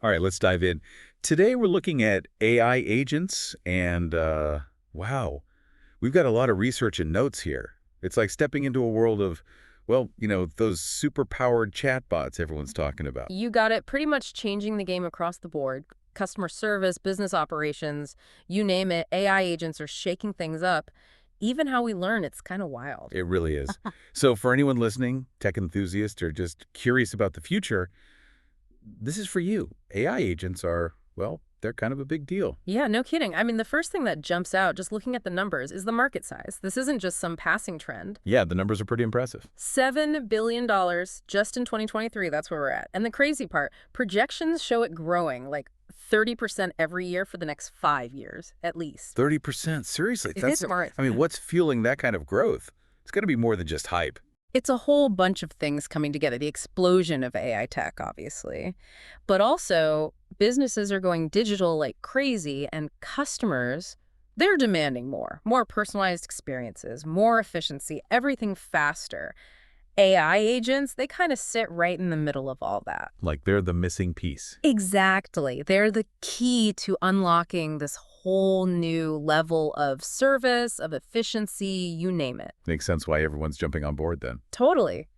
All right, let's dive in. Today we're looking at AI agents and, wow, we've got a lot of research and notes here. It's like stepping into a world of, well, those super-powered chatbots everyone's talking about. You got it. Pretty much changing the game across the board. Customer service, business operations, you name it, AI agents are shaking things up. Even how we learn, it's kind of wild. It really is. So for anyone listening, tech enthusiast, or just curious about the future, this is for you. AI agents are, well, they're kind of a big deal. Yeah, no kidding. I mean, the first thing that jumps out, just looking at the numbers, is the market size. This isn't just some passing trend. Yeah, the numbers are pretty impressive. $7 billion just in 2023, that's where we're at. And the crazy part, projections show it growing like 30% every year for the next 5 years, at least. 30%, seriously. It is smart. I mean, what's fueling that kind of growth? It's got to be more than just hype. It's a whole bunch of things coming together, the explosion of AI tech, obviously. But also, businesses are going digital like crazy, and customers, they're demanding more personalized experiences, more efficiency, everything faster. AI agents, they kind of sit right in the middle of all that. Like they're the missing piece. Exactly. They're the key to unlocking this whole new level of service, of efficiency, you name it. Makes sense why everyone's jumping on board then. Totally.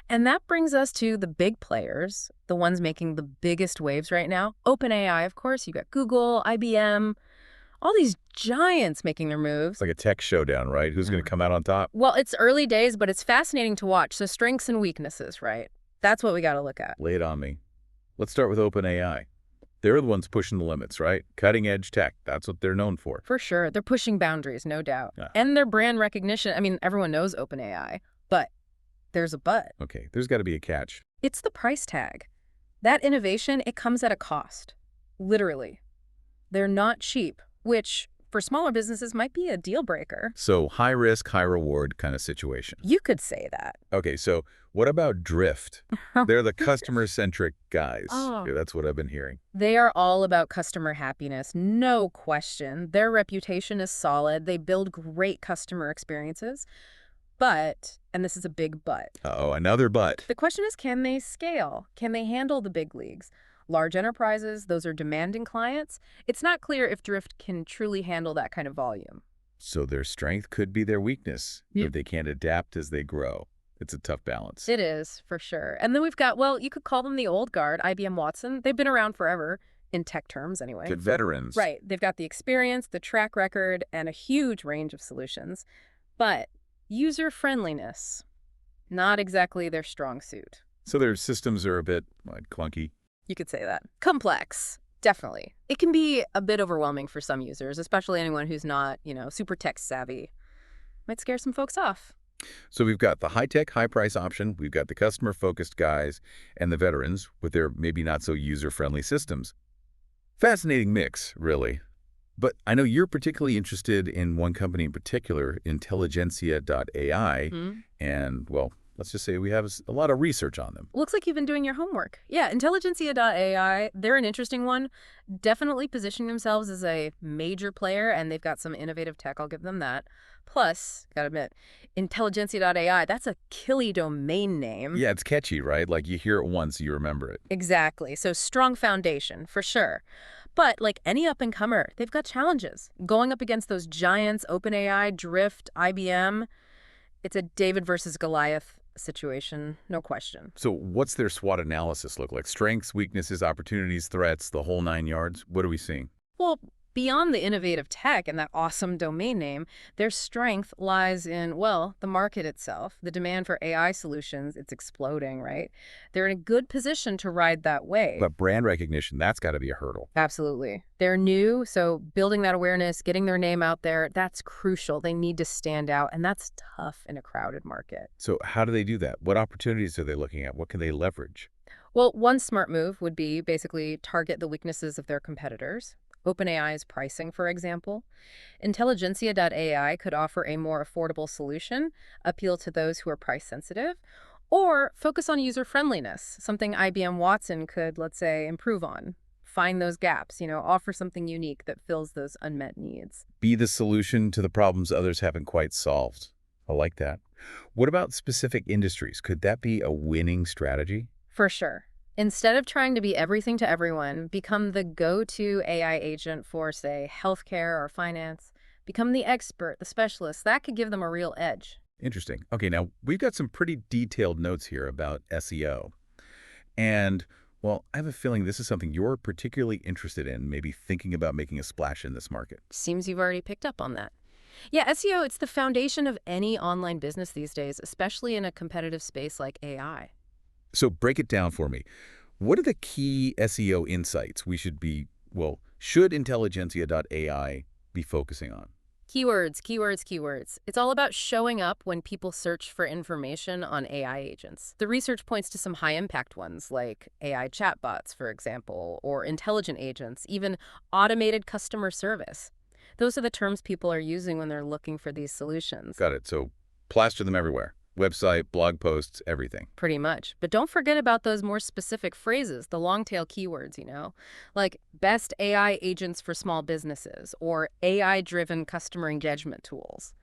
And that brings us to the big players, the ones making the biggest waves right now. OpenAI, of course. You got Google, IBM, all these giants making their moves. It's like a tech showdown, right? Who's going to come out on top? Well, it's early days, but it's fascinating to watch. So strengths and weaknesses, right? That's what we got to look at. Lay it on me. Let's start with OpenAI. They're the ones pushing the limits, right? Cutting edge tech. That's what they're known for. For sure. They're pushing boundaries, no doubt. Yeah. And their brand recognition. I mean, everyone knows OpenAI, but there's a but. Okay, there's got to be a catch. It's the price tag. That innovation, it comes at a cost. Literally. They're not cheap, which for smaller businesses might be a deal breaker. So high risk, high reward kind of situation. You could say that. Okay, so what about Drift? They're the customer-centric guys. Oh. Yeah, that's what I've been hearing. They are all about customer happiness, no question. Their reputation is solid. They build great customer experiences. But, and this is a big but, Uh-oh, another but. the question is, can they scale? Can they handle the big leagues? Large enterprises, those are demanding clients. It's not clear if Drift can truly handle that kind of volume. So their strength could be their weakness Yeah. if they can't adapt as they grow. It's a tough balance. It is, for sure. And then we've got, well, you could call them the old guard, IBM Watson. They've been around forever, in tech terms anyway. Good veterans. Right. They've got the experience, the track record, and a huge range of solutions. But user friendliness, not exactly their strong suit. So their systems are a bit clunky. You could say that. Complex, definitely. It can be a bit overwhelming for some users, especially anyone who's not, super tech savvy. Might scare some folks off. So we've got the high-tech, high-price option, we've got the customer-focused guys, and the veterans with their maybe not so user-friendly systems. Fascinating mix, really. But I know you're particularly interested in one company in particular, Inteligencia.ai, and, well, let's just say we have a lot of research on them. Looks like you've been doing your homework. Yeah, Inteligencia.ai, they're an interesting one. Definitely positioning themselves as a major player, and they've got some innovative tech, I'll give them that. Plus, gotta admit, Inteligencia.ai, that's a killy domain name. Yeah, it's catchy, right? Like you hear it once, you remember it. Exactly. So strong foundation, for sure. But like any up-and-comer, they've got challenges. Going up against those giants, OpenAI, Drift, IBM, it's a David versus Goliath situation, no question. So what's their SWOT analysis look like? Strengths, weaknesses, opportunities, threats, the whole 9 yards? What are we seeing? Well, beyond the innovative tech and that awesome domain name, their strength lies in, well, the market itself. The demand for AI solutions, it's exploding, right? They're in a good position to ride that wave. But brand recognition, that's got to be a hurdle. Absolutely. They're new, so building that awareness, getting their name out there, that's crucial. They need to stand out, and that's tough in a crowded market. So how do they do that? What opportunities are they looking at? What can they leverage? Well, one smart move would be basically target the weaknesses of their competitors. OpenAI's pricing, for example. Inteligencia.ai could offer a more affordable solution, appeal to those who are price sensitive, or focus on user friendliness, something IBM Watson could, let's say, improve on. Find those gaps, offer something unique that fills those unmet needs. Be the solution to the problems others haven't quite solved. I like that. What about specific industries? Could that be a winning strategy? For sure. Instead of trying to be everything to everyone, become the go-to AI agent for, say, healthcare or finance. Become the expert, the specialist. That could give them a real edge. Interesting. Okay, now we've got some pretty detailed notes here about SEO. And, well, I have a feeling this is something you're particularly interested in, maybe thinking about making a splash in this market. Seems you've already picked up on that. Yeah, SEO, it's the foundation of any online business these days, especially in a competitive space like AI. So break it down for me. What are the key SEO insights we should be, well, should Intelligencia.ai be focusing on? Keywords, keywords, keywords. It's all about showing up when people search for information on AI agents. The research points to some high-impact ones, like AI chatbots, for example, or intelligent agents, even automated customer service. Those are the terms people are using when they're looking for these solutions. Got it. So plaster them everywhere. Website, blog posts, everything. Pretty much. But don't forget about those more specific phrases, the long tail keywords, like best AI agents for small businesses or AI-driven customer engagement tools.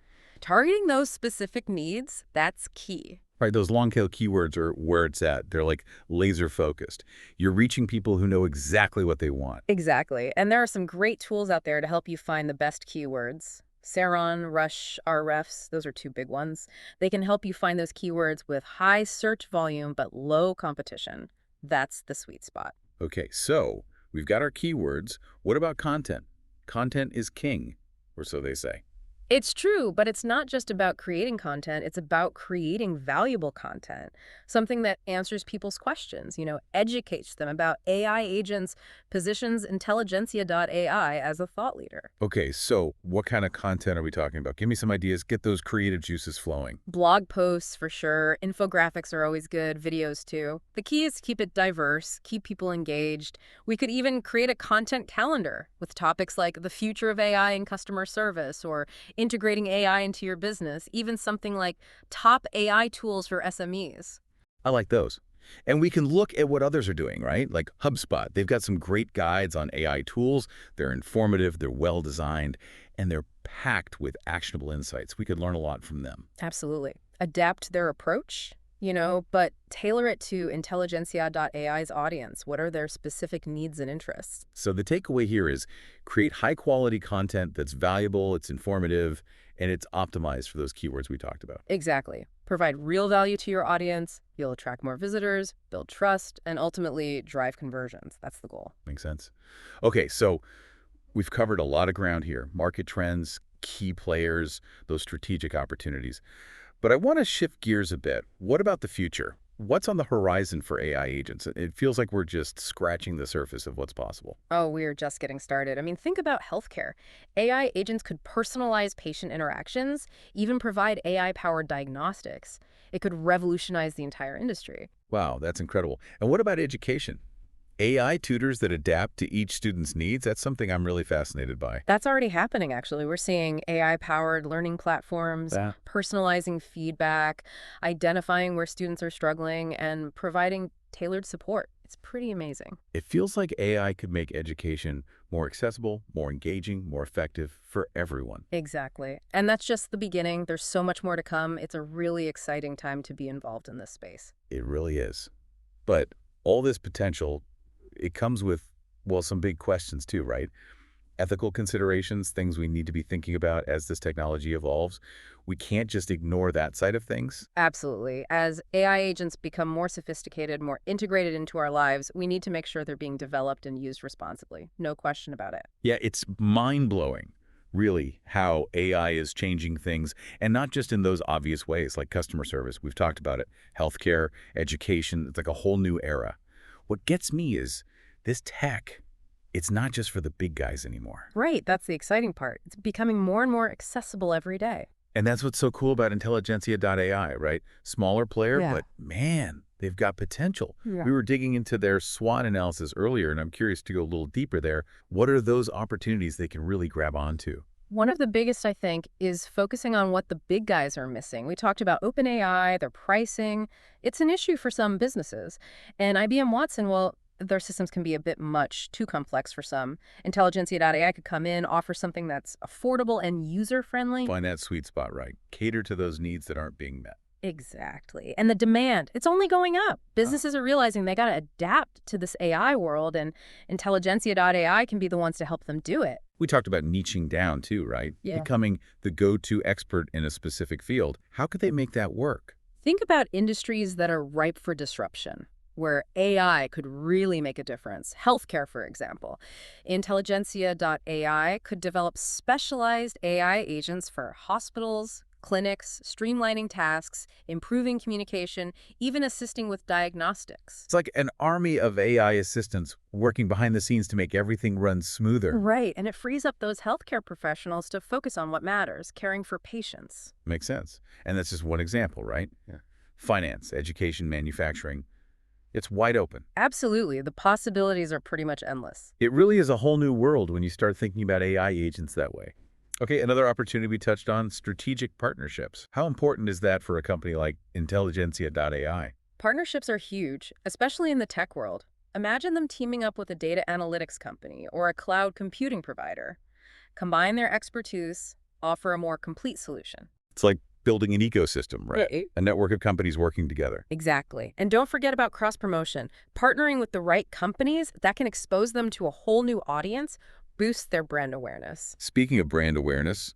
Targeting those specific needs, that's key. Right, those long tail keywords are where it's at. They're like laser focused. You're reaching people who know exactly what they want. Exactly. And there are some great tools out there to help you find the best keywords. Saron, Rush, Ahrefs, those are two big ones. They can help you find those keywords with high search volume but low competition. That's the sweet spot. Okay, so we've got our keywords. What about content? Content is king, or so they say. It's true, but it's not just about creating content. It's about creating valuable content, something that answers people's questions, educates them about AI agents, positions Intelligencia.ai as a thought leader. Okay, so what kind of content are we talking about? Give me some ideas. Get those creative juices flowing. Blog posts, for sure. Infographics are always good, videos too. The key is to keep it diverse, keep people engaged. We could even create a content calendar with topics like the future of AI in customer service or integrating AI into your business, even something like top AI tools for SMEs. I like those. And we can look at what others are doing, right? Like HubSpot. They've got some great guides on AI tools. They're informative, they're well-designed, and they're packed with actionable insights. We could learn a lot from them. Absolutely. Adapt their approach, but tailor it to Intelligencia.ai's audience. What are their specific needs and interests? So the takeaway here is create high-quality content that's valuable, it's informative, and it's optimized for those keywords we talked about. Exactly. Provide real value to your audience, you'll attract more visitors, build trust, and ultimately drive conversions. That's the goal. Makes sense. Okay, so we've covered a lot of ground here. Market trends, key players, those strategic opportunities. But I want to shift gears a bit. What about the future? What's on the horizon for AI agents? It feels like we're just scratching the surface of what's possible. Oh, we're just getting started. I mean, think about healthcare. AI agents could personalize patient interactions, even provide AI-powered diagnostics. It could revolutionize the entire industry. Wow, that's incredible. And what about education? AI tutors that adapt to each student's needs? That's something I'm really fascinated by. That's already happening, actually. We're seeing AI-powered learning platforms, Yeah. personalizing feedback, identifying where students are struggling, and providing tailored support. It's pretty amazing. It feels like AI could make education more accessible, more engaging, more effective for everyone. Exactly. And that's just the beginning. There's so much more to come. It's a really exciting time to be involved in this space. It really is. But all this potential, it comes with, well, some big questions too, right? Ethical considerations, things we need to be thinking about as this technology evolves. We can't just ignore that side of things. Absolutely. As AI agents become more sophisticated, more integrated into our lives, we need to make sure they're being developed and used responsibly. No question about it. Yeah, it's mind-blowing, really, how AI is changing things, and not just in those obvious ways, like customer service. We've talked about it. Healthcare, education, it's like a whole new era. What gets me is this tech, it's not just for the big guys anymore. Right. That's the exciting part. It's becoming more and more accessible every day. And that's what's so cool about Intelligencia.ai, right? Smaller player, Yeah. but man, they've got potential. Yeah. We were digging into their SWOT analysis earlier, and I'm curious to go a little deeper there. What are those opportunities they can really grab onto? One of the biggest, I think, is focusing on what the big guys are missing. We talked about OpenAI, their pricing. It's an issue for some businesses. And IBM Watson, well, their systems can be a bit much too complex for some. Intelligencia.ai could come in, offer something that's affordable and user-friendly. Find that sweet spot, right? Cater to those needs that aren't being met. Exactly. And the demand, it's only going up. Oh. Businesses are realizing they got to adapt to this AI world, and Inteligencia.ai can be the ones to help them do it. We talked about niching down too, right? Yeah. Becoming the go-to expert in a specific field. How could they make that work? Think about industries that are ripe for disruption, where AI could really make a difference. Healthcare, for example. Inteligencia.ai could develop specialized AI agents for hospitals, clinics, streamlining tasks, improving communication, even assisting with diagnostics. It's like an army of AI assistants working behind the scenes to make everything run smoother. Right, and it frees up those healthcare professionals to focus on what matters, caring for patients. Makes sense. And that's just one example, right? Yeah. Finance, education, manufacturing. It's wide open. Absolutely, the possibilities are pretty much endless. It really is a whole new world when you start thinking about AI agents that way. Okay, another opportunity we touched on, strategic partnerships. How important is that for a company like Inteligencia.ai? Partnerships are huge, especially in the tech world. Imagine them teaming up with a data analytics company or a cloud computing provider. Combine their expertise, offer a more complete solution. It's like building an ecosystem, right? Right. A network of companies working together. Exactly. And don't forget about cross-promotion. Partnering with the right companies, that can expose them to a whole new audience, boost their brand awareness. Speaking of brand awareness,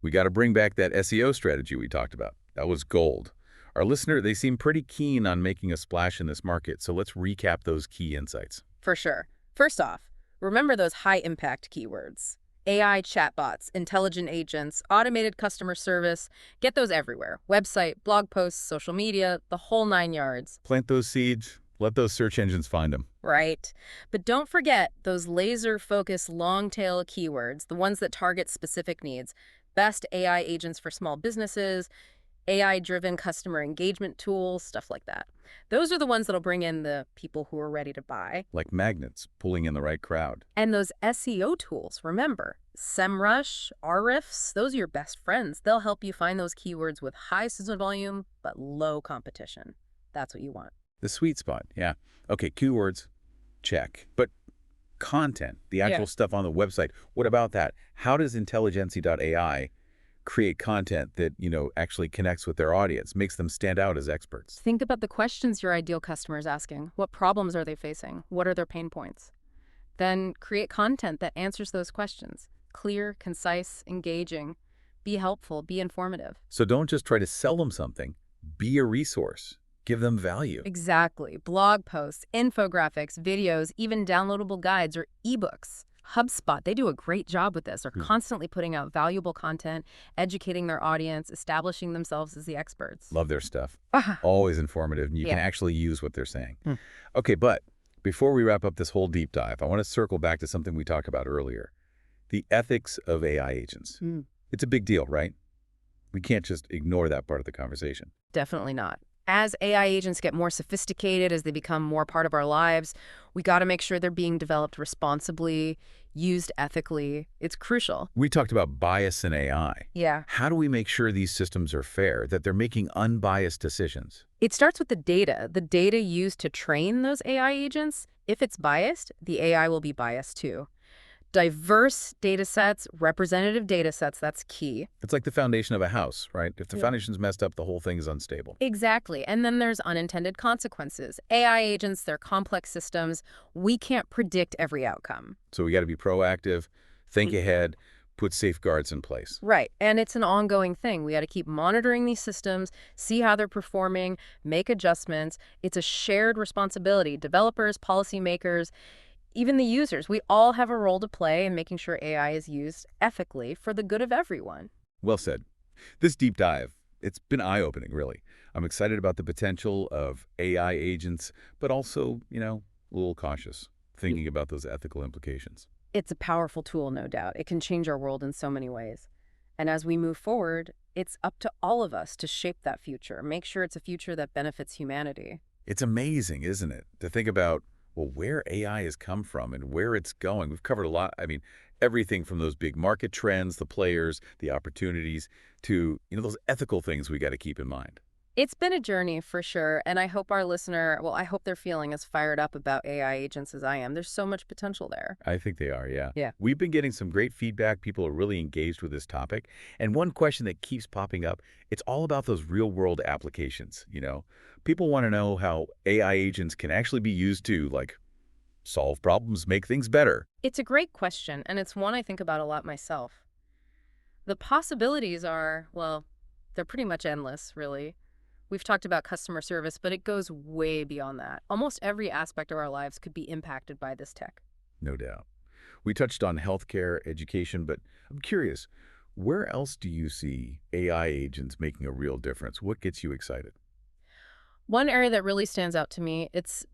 we got to bring back that SEO strategy we talked about. That was gold. Our listener, they seem pretty keen on making a splash in this market, so let's recap those key insights. For sure. First off, remember those high-impact keywords. AI chatbots, intelligent agents, automated customer service. Get those everywhere. Website, blog posts, social media, the whole 9 yards. Plant those seeds, let those search engines find them. Right. But don't forget those laser-focused long-tail keywords, the ones that target specific needs. Best AI agents for small businesses, AI-driven customer engagement tools, stuff like that. Those are the ones that'll bring in the people who are ready to buy. Like magnets, pulling in the right crowd. And those SEO tools, remember, SEMrush, Ahrefs, those are your best friends. They'll help you find those keywords with high sizzle volume, but low competition. That's what you want. The sweet spot, yeah. Okay, keywords, check. But content, the actual stuff on the website, what about that? How does Intelligencia.ai create content that, actually connects with their audience, makes them stand out as experts? Think about the questions your ideal customer is asking. What problems are they facing? What are their pain points? Then create content that answers those questions. Clear, concise, engaging. Be helpful, be informative. So don't just try to sell them something. Be a resource. Give them value. Exactly. Blog posts, infographics, videos, even downloadable guides or ebooks. HubSpot, they do a great job with this. They're constantly putting out valuable content, educating their audience, establishing themselves as the experts. Love their stuff. Always informative, and you can actually use what they're saying. Okay, but before we wrap up this whole deep dive, I want to circle back to something we talked about earlier. The ethics of AI agents. It's a big deal, right? We can't just ignore that part of the conversation. Definitely not. As AI agents get more sophisticated, as they become more part of our lives, we got to make sure they're being developed responsibly, used ethically. It's crucial. We talked about bias in AI. Yeah. How do we make sure these systems are fair, that they're making unbiased decisions? It starts with the data used to train those AI agents. If it's biased, the AI will be biased too. Diverse data sets, representative data sets, that's key. It's like the foundation of a house, right? If the foundation's messed up, the whole thing is unstable. Exactly. And then there's unintended consequences. AI agents, they're complex systems. We can't predict every outcome. So we got to be proactive, think ahead, put safeguards in place. Right. And it's an ongoing thing. We got to keep monitoring these systems, see how they're performing, make adjustments. It's a shared responsibility. Developers, policymakers, even the users, we all have a role to play in making sure AI is used ethically for the good of everyone. Well said. This deep dive, it's been eye-opening, really. I'm excited about the potential of AI agents, but also, a little cautious, thinking about those ethical implications. It's a powerful tool, no doubt. It can change our world in so many ways. And as we move forward, it's up to all of us to shape that future, make sure it's a future that benefits humanity. It's amazing, isn't it, to think about where AI has come from and where it's going. We've covered a lot. I mean, everything from those big market trends, the players, the opportunities, to, those ethical things we got to keep in mind. It's been a journey for sure, and I hope our listener, well, I hope they're feeling as fired up about AI agents as I am. There's so much potential there. I think they are, yeah. Yeah. We've been getting some great feedback. People are really engaged with this topic. And one question that keeps popping up, it's all about those real-world applications. People want to know how AI agents can actually be used to, like, solve problems, make things better. It's a great question, and it's one I think about a lot myself. The possibilities are, well, they're pretty much endless, really. We've talked about customer service, but it goes way beyond that. Almost every aspect of our lives could be impacted by this tech. No doubt. We touched on healthcare, education, but I'm curious, where else do you see AI agents making a real difference? What gets you excited? One area that really stands out to me, it's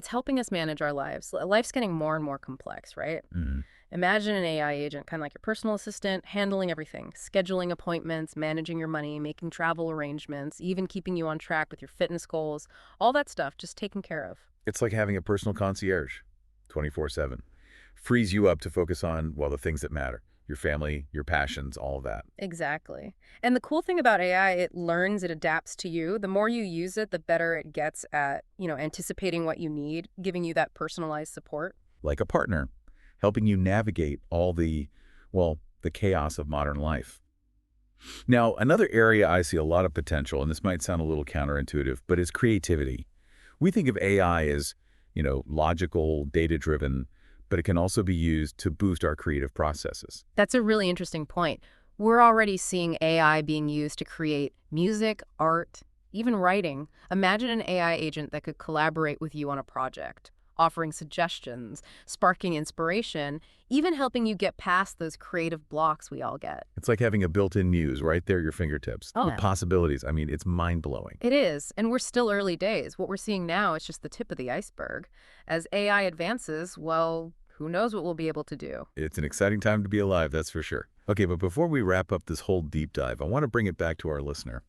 helping us manage our lives. Life's getting more and more complex, right? Mhm. Imagine an AI agent, kind of like your personal assistant, handling everything, scheduling appointments, managing your money, making travel arrangements, even keeping you on track with your fitness goals, all that stuff just taken care of. It's like having a personal concierge, 24/7. Frees you up to focus on, well, the things that matter, your family, your passions, all of that. Exactly. And the cool thing about AI, it learns, it adapts to you. The more you use it, the better it gets at, anticipating what you need, giving you that personalized support. Like a partner, helping you navigate all the chaos of modern life. Now, another area I see a lot of potential, and this might sound a little counterintuitive, but is creativity. We think of AI as, logical, data-driven, but it can also be used to boost our creative processes. That's a really interesting point. We're already seeing AI being used to create music, art, even writing. Imagine an AI agent that could collaborate with you on a project, offering suggestions, sparking inspiration, even helping you get past those creative blocks we all get. It's like having a built-in muse right there at your fingertips. Oh, The possibilities, I mean, it's mind-blowing. it is, and we're still early days. What we're seeing now is just the tip of the iceberg. As AI advances, well, who knows what we'll be able to do. It's an exciting time to be alive, that's for sure. Okay, but before we wrap up this whole deep dive, I want to bring it back to our listener.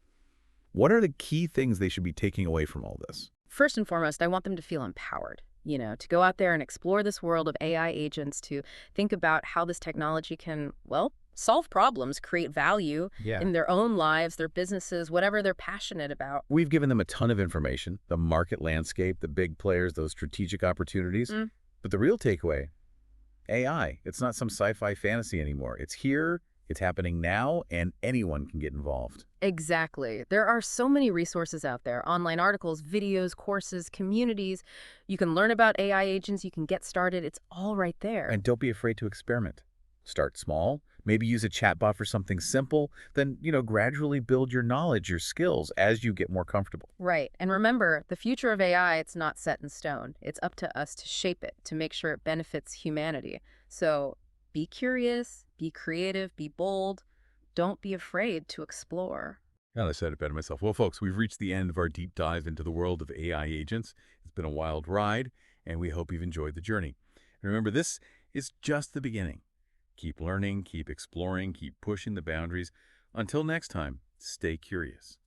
What are the key things they should be taking away from all this? First and foremost, I want them to feel empowered, to go out there and explore this world of AI agents, to think about how this technology can, well, solve problems, create value Yeah. in their own lives, their businesses, whatever they're passionate about. We've given them a ton of information, the market landscape, the big players, those strategic opportunities. Mm, But the real takeaway, AI, it's not some sci-fi fantasy anymore. It's here, it's happening now, and anyone can get involved. exactly. There are so many resources out there, online articles, videos, courses, communities. You can learn about AI agents, you can get started. It's all right there. And don't be afraid to experiment. Start small, maybe use a chatbot for something simple, then, gradually build your knowledge, your skills as you get more comfortable. Right. And remember, the future of AI, it's not set in stone. It's up to us to shape it, to make sure it benefits humanity. So be curious, be creative, be bold. Don't be afraid to explore. God, I said it better myself. Well, folks, we've reached the end of our deep dive into the world of AI agents. It's been a wild ride, and we hope you've enjoyed the journey. And remember, this is just the beginning. Keep learning, keep exploring, keep pushing the boundaries. Until next time, stay curious.